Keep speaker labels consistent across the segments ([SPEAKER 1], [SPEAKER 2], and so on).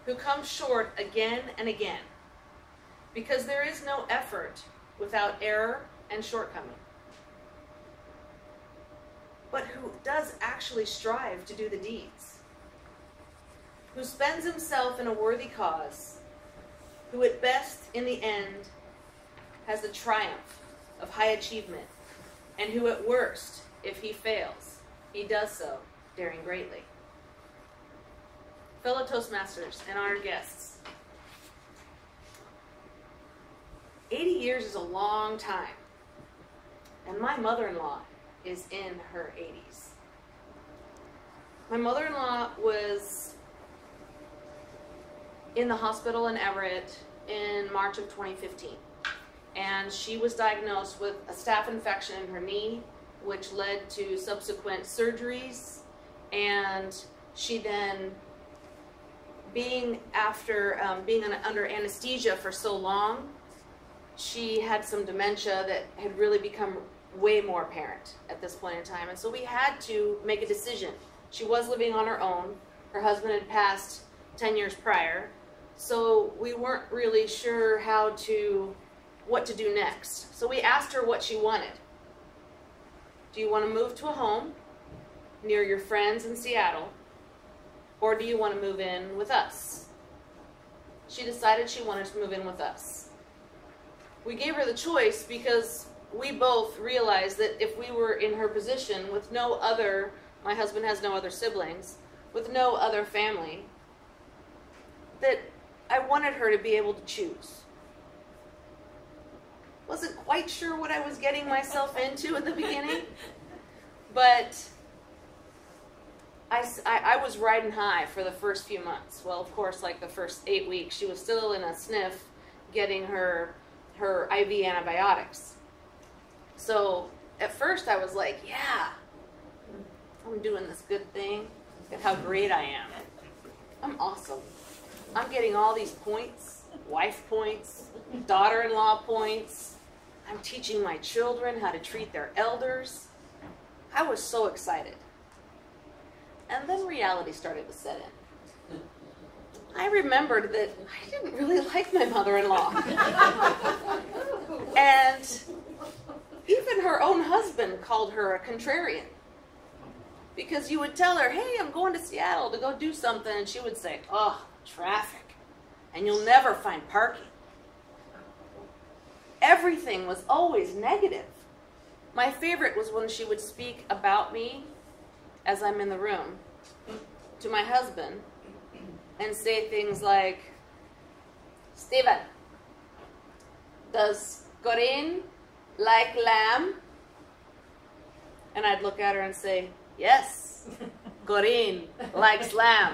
[SPEAKER 1] who come short again and again, because there is no effort without error and shortcoming, but who does actually strive to do the deeds, who spends himself in a worthy cause, who at best in the end has the triumph of high achievement, and who at worst, if he fails, he does so daring greatly. Fellow Toastmasters and honored guests, 80 years is a long time, and my mother-in-law is in her 80s. My mother-in-law was in the hospital in Everett in March of 2015, and she was diagnosed with a staph infection in her knee, which led to subsequent surgeries, and she then, being under anesthesia for so long, she had some dementia that had really become way more apparent at this point in time. And so we had to make a decision. She was living on her own. Her husband had passed 10 years prior. So we weren't really sure what to do next. So we asked her what she wanted. Do you want to move to a home near your friends in Seattle, or do you want to move in with us? She decided she wanted to move in with us. We gave her the choice because we both realized that if we were in her position with no other, my husband has no other siblings, with no other family, that I wanted her to be able to choose. Wasn't quite sure what I was getting myself into in the beginning, but I was riding high for the first few months. Well, of course, like the first 8 weeks, she was still in a sniff getting her IV antibiotics. So at first I was like, yeah, I'm doing this good thing. Look at how great I am. I'm awesome. I'm getting all these points, wife points, daughter-in-law points. I'm teaching my children how to treat their elders. I was so excited. And then reality started to set in. I remembered that I didn't really like my mother-in-law. And even her own husband called her a contrarian. Because you would tell her, hey, I'm going to Seattle to go do something, and she would say, oh, traffic, and you'll never find parking. Everything was always negative. My favorite was when she would speak about me as I'm in the room to my husband and say things like, Steven, does Koreen like lamb? And I'd look at her and say, yes, Koreen likes lamb.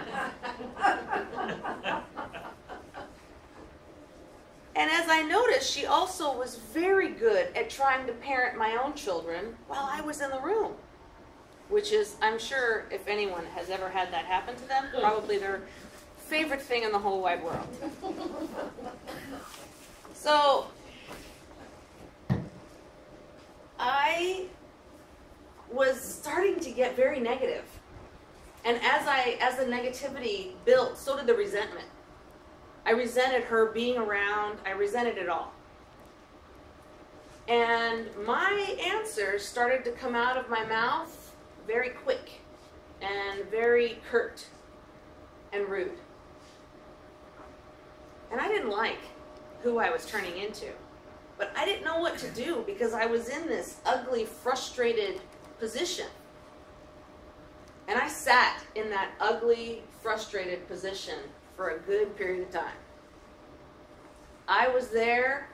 [SPEAKER 1] And as I noticed, she also was very good at trying to parent my own children while I was in the room, which is, I'm sure, if anyone has ever had that happen to them, probably their favorite thing in the whole wide world. So I was starting to get very negative. And as the negativity built, so did the resentment. I resented her being around. I resented it all. And my answers started to come out of my mouth very quick and very curt and rude. And I didn't like who I was turning into. But I didn't know what to do because I was in this ugly, frustrated position. And I sat in that ugly, frustrated position for a good period of time. I was there.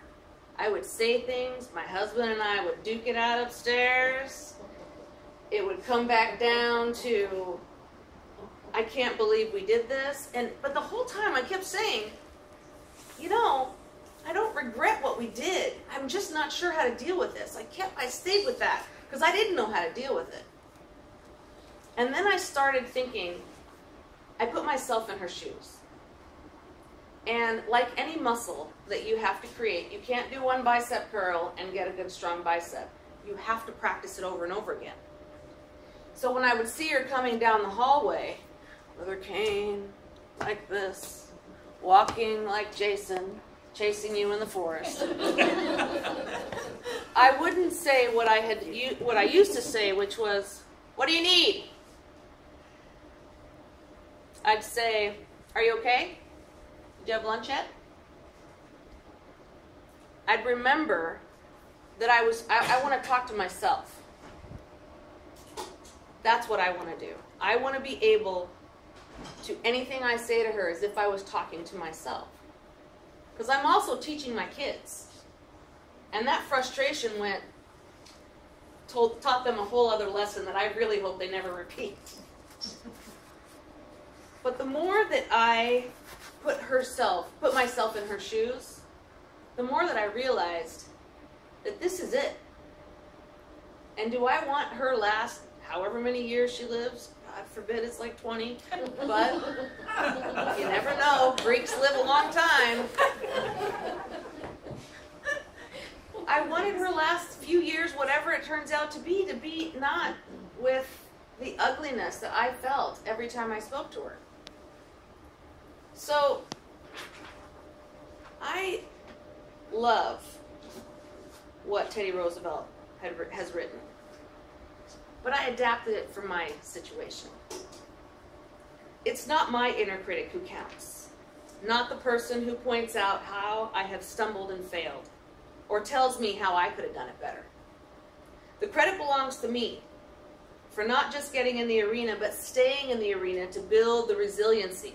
[SPEAKER 1] I would say things. My husband and I would duke it out upstairs. It would come back down to, I can't believe we did this. But the whole time I kept saying, you know, I don't regret what we did. I'm just not sure how to deal with this. I stayed with that because I didn't know how to deal with it. And then I started thinking, I put myself in her shoes. And like any muscle that you have to create, you can't do one bicep curl and get a good strong bicep. You have to practice it over and over again. So when I would see her coming down the hallway with her cane like this, walking like Jason, chasing you in the forest. I wouldn't say what I used to say, which was, "What do you need?" I'd say, "Are you okay? Did you have lunch yet?" I'd remember that I want to talk to myself. That's what I want to do. I want to be able to, anything I say to her as if I was talking to myself. Because I'm also teaching my kids. And that frustration taught them a whole other lesson that I really hope they never repeat. But the more that I put myself in her shoes, the more that I realized that this is it. And do I want her last however many years she lives? God forbid it's like 20, but you never know. Greeks live a long time. I wanted her last few years, whatever it turns out to be not with the ugliness that I felt every time I spoke to her. So, I love what Teddy Roosevelt has written. But I adapted it for my situation. It's not my inner critic who counts. Not the person who points out how I have stumbled and failed, or tells me how I could have done it better. The credit belongs to me for not just getting in the arena, but staying in the arena to build the resiliency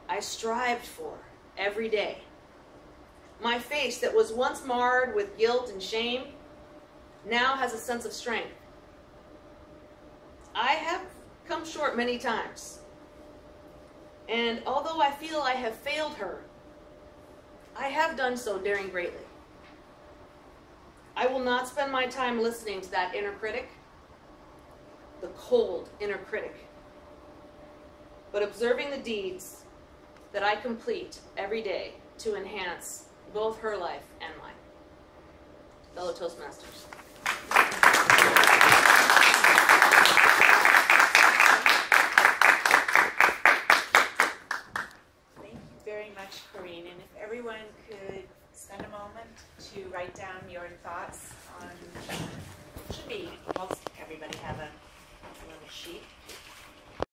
[SPEAKER 1] I strived for every day. My face that was once marred with guilt and shame now has a sense of strength. I have come short many times. And although I feel I have failed her, I have done so daring greatly. I will not spend my time listening to that inner critic, the cold inner critic, but observing the deeds that I complete every day to enhance both her life and mine. Fellow Toastmasters.
[SPEAKER 2] Thank you very much, Koreen. And if everyone could spend a moment to write down your thoughts on, should be, most everybody have a little sheet.